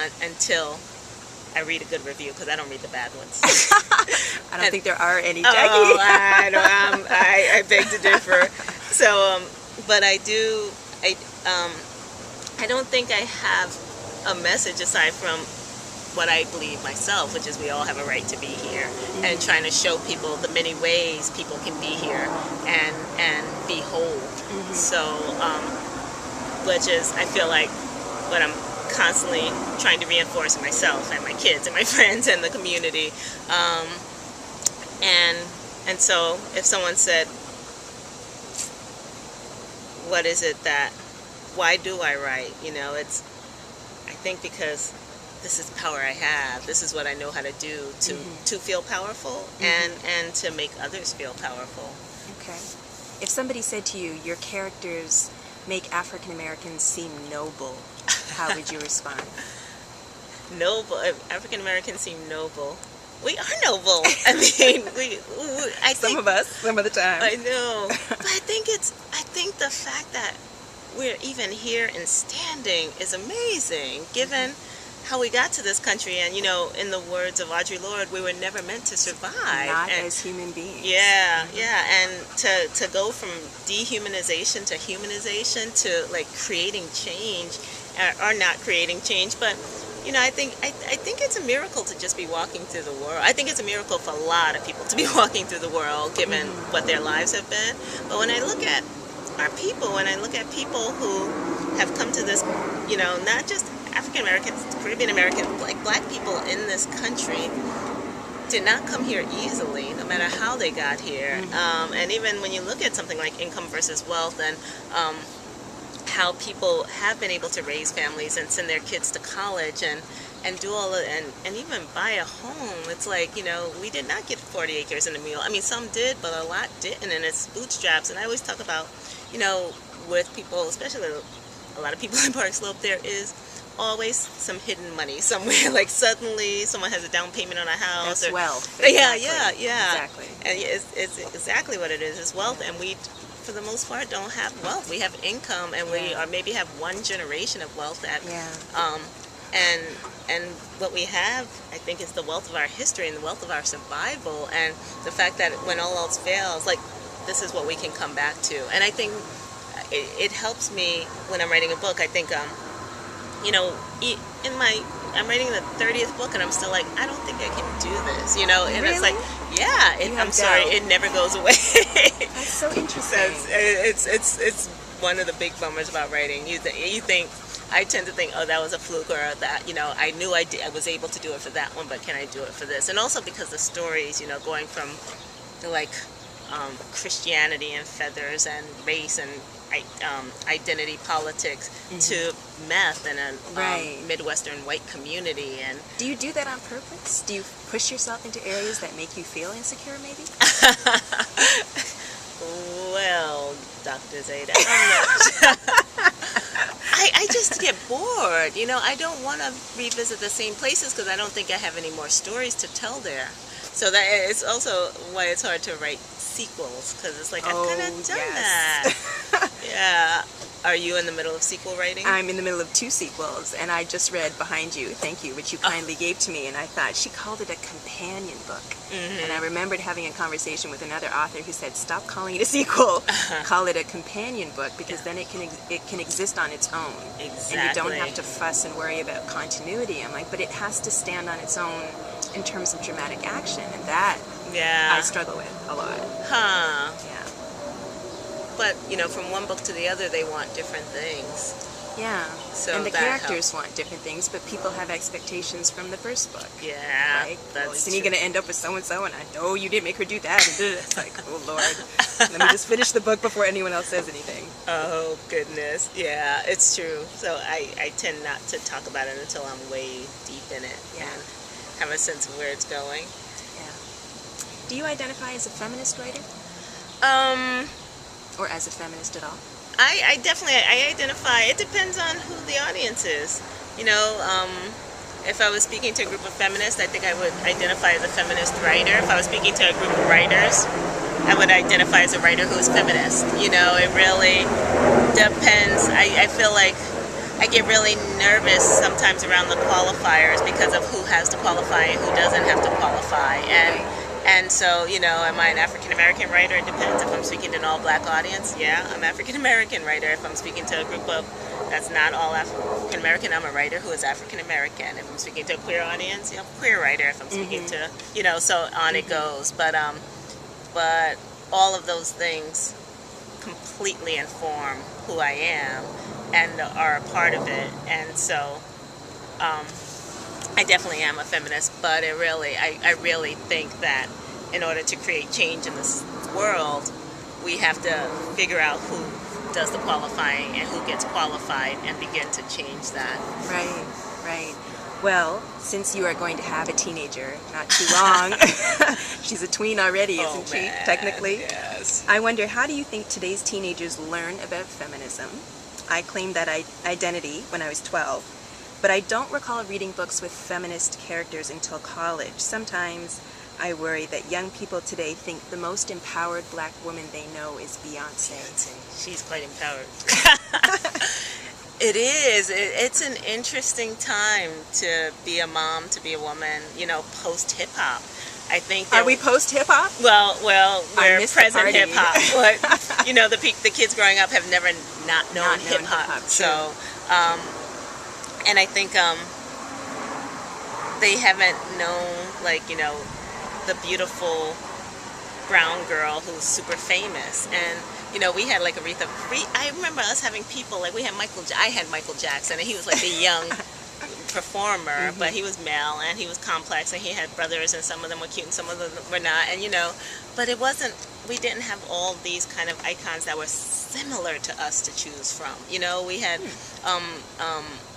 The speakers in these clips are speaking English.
want until I read a good review, because I don't read the bad ones. I don't think there are any, Jackie. Oh, I beg to differ. So, but I do. I don't think I have a message aside from what I believe myself, which is we all have a right to be here, and trying to show people the many ways people can be here and be whole. So, which is, I feel like, what I'm constantly trying to reinforce in myself and my kids and my friends and the community. And so if someone said, what is it that, why do I write? You know, it's, I think because this is the power I have. This is what I know how to do to feel powerful and to make others feel powerful. Okay. If somebody said to you, your characters make African Americans seem noble, how would you respond? Noble. African Americans seem noble. We are noble. I mean, I think, some of us, some of the time. I know, but I think the fact that we're even here and standing is amazing, given how we got to this country. And, you know, in the words of Audre Lorde, we were never meant to survive. Not as human beings. Yeah, yeah. And to go from dehumanization to humanization to, like, creating change, or not creating change, but, you know, I think it's a miracle to just be walking through the world. I think it's a miracle for a lot of people to be walking through the world, given what their lives have been. But when I look at our people, when I look at people who have come to this, you know, not just African Americans, Caribbean Americans, like black people in this country, did not come here easily, no matter how they got here. And even when you look at something like income versus wealth, and how people have been able to raise families and send their kids to college and do all of, and even buy a home, it's like, you know, we did not get 40 acres and a mule. I mean, some did, but a lot didn't, and it's bootstraps. And I always talk about, you know, with people, especially a lot of people in Park Slope, there is always some hidden money somewhere. Like suddenly someone has a down payment on a house. That's wealth. Yeah, Exactly. yeah. Exactly. And it's exactly what it is. It's wealth, and we, for the most part, don't have wealth. We have income, and we or maybe have one generation of wealth that and what we have, I think, is the wealth of our history and the wealth of our survival, and the fact that when all else fails, like, this is what we can come back to. And I think it helps me when I'm writing a book. I think, you know, I'm writing the 30th book, and I'm still like, I don't think I can do this, you know. And It's like, I'm sorry, it never goes away. That's so interesting. It's one of the big bummers about writing. You think, I tend to think, oh, that was a fluke, or that, you know, I knew I was able to do it for that one, but can I do it for this? And also because the stories, you know, going from, like, Christianity and feathers and race and identity politics to meth in a Midwestern white community. And do you do that on purpose? Do you push yourself into areas that make you feel insecure, maybe? Well, Dr. Zayda, I'm not. I just get bored. You know, I don't want to revisit the same places because I don't think I have any more stories to tell there. So that it's also why it's hard to write sequels, because it's like, I've kind of done that. Yeah. Are you in the middle of sequel writing? I'm in the middle of 2 sequels, and I just read Behind You, thank you, which you kindly gave to me, and I thought, she called it a companion book. And I remembered having a conversation with another author who said, stop calling it a sequel, call it a companion book, because then it can exist on its own. Exactly. And you don't have to fuss and worry about continuity. I'm like, but it has to stand on its own in terms of dramatic action, and that I struggle with a lot. Yeah. But, you know, from one book to the other, they want different things. Yeah. So and the that characters helps. want different things, but people have expectations from the first book. Yeah. Right? That's Isn't he going to end up with so-and-so? And I know you didn't make her do that. And it's like, oh, Lord. Let me just finish the book before anyone else says anything. Oh, goodness. Yeah, it's true. So I tend not to talk about it until I'm way deep in it and have a sense of where it's going. Yeah. Do you identify as a feminist writer? Or as a feminist at all? I definitely identify. It depends on who the audience is. You know, if I was speaking to a group of feminists, I think I would identify as a feminist writer. If I was speaking to a group of writers, I would identify as a writer who's feminist. You know, it really depends. I feel like I get really nervous sometimes around the qualifiers because of who has to qualify and who doesn't have to qualify. And so, am I an African American writer? It depends. If I'm speaking to an all black audience, yeah, I'm African American writer. If I'm speaking to a group of that's not all African American, I'm a writer who is African American. If I'm speaking to a queer audience, I'm a queer writer. If I'm speaking to, so on it goes. But all of those things completely inform who I am and are a part of it. And so I definitely am a feminist, but I really think that in order to create change in this world, we have to figure out who does the qualifying and who gets qualified and begin to change that. Right. Well, since you are going to have a teenager not too long, she's a tween already, isn't she, technically? Yes. I wonder, how do you think today's teenagers learn about feminism? I claimed that identity when I was 12, but I don't recall reading books with feminist characters until college. Sometimes I worry that young people today think the most empowered black woman they know is Beyonce. She's quite empowered. It is. It's an interesting time to be a mom, to be a woman, post hip hop. I think. Are we post hip hop? Well, we're present hip hop. But the kids growing up have never not known hip hop. So, and I think they haven't known the beautiful brown girl who's super famous. And we had Aretha. I remember us having people we had I had Michael Jackson, and he was the young performer, but he was male and he was complex, and he had brothers, and some of them were cute and some of them were not. And but it wasn't. We didn't have all these kind of icons that were similar to us to choose from. We had.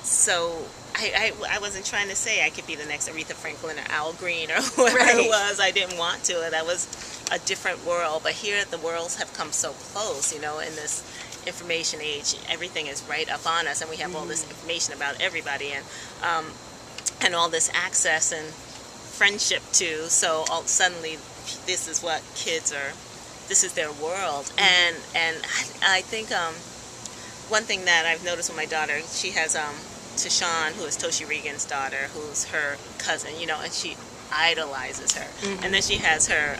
So I wasn't trying to say I could be the next Aretha Franklin or Al Green or whoever it was. I didn't want to. That was a different world. But here the worlds have come so close, in this information age. Everything is right up on us, and we have all this information about everybody, and all this access and friendship too. So suddenly this is what kids are, this is their world. And I think one thing that I've noticed with my daughter, she has Tashawn, who is Toshi Regan's daughter, who's her cousin, and she idolizes her. And then she has her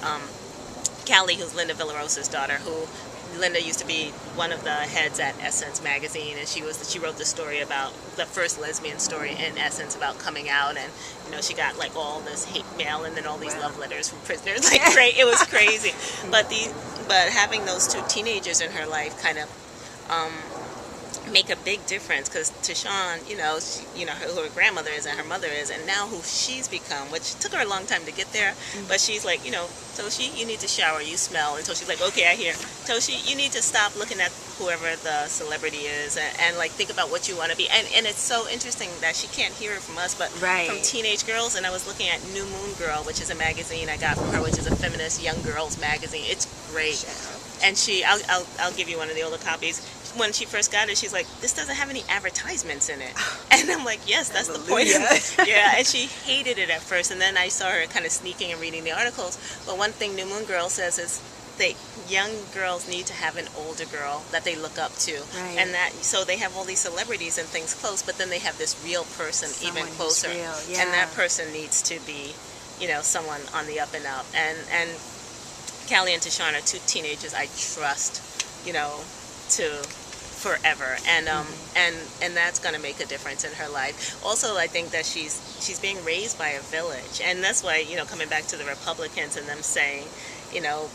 Callie, who's Linda Villarosa's daughter, who Linda used to be one of the heads at Essence magazine, and she wrote the story about the first lesbian story in Essence about coming out, and she got all this hate mail and then all these love letters from prisoners. It was crazy. But having those two teenagers in her life kind of make a big difference, because Tashawn, who her grandmother is and her mother is, and now who she's become, which took her a long time to get there, but she's Toshi, you need to shower, you smell. And Toshi's okay, I hear. Toshi, you need to stop looking at whoever the celebrity is and think about what you want to be. And it's so interesting that she can't hear it from us, but from teenage girls. And I was looking at New Moon Girl, which is a magazine I got from her, which is a feminist young girls magazine. It's great. And I'll give you one of the older copies. When she first got it, she's this doesn't have any advertisements in it. And I'm yes, that's the point of it. Yeah, and she hated it at first, and then I saw her kind of sneaking and reading the articles. But one thing New Moon Girl says is young girls need to have an older girl that they look up to. And so they have all these celebrities and things close, but then they have this real person even closer. And that person needs to be, someone on the up and up. And Callie and Tashawn are two teenagers I trust, to forever, and that's going to make a difference in her life. Also, I think that she's being raised by a village, and that's why coming back to the Republicans and them saying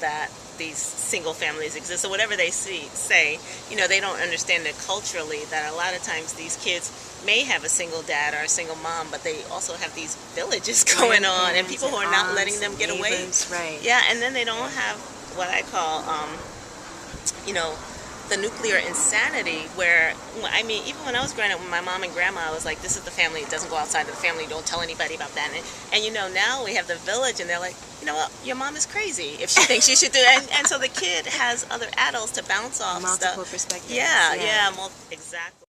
that these single families exist or whatever they say, they don't understand it culturally, that a lot of times these kids may have a single dad or a single mom, but they also have these villages going on, and people who are not letting them get away. Yeah, and then they don't have what I call the nuclear insanity, where even when I was growing up with my mom and grandma, I was this is the family, it doesn't go outside of the family, don't tell anybody about that. And now we have the village, and they're what, your mom is crazy if she thinks you should do it. And so the kid has other adults to bounce off multiple stuff. Perspectives. Yeah, exactly.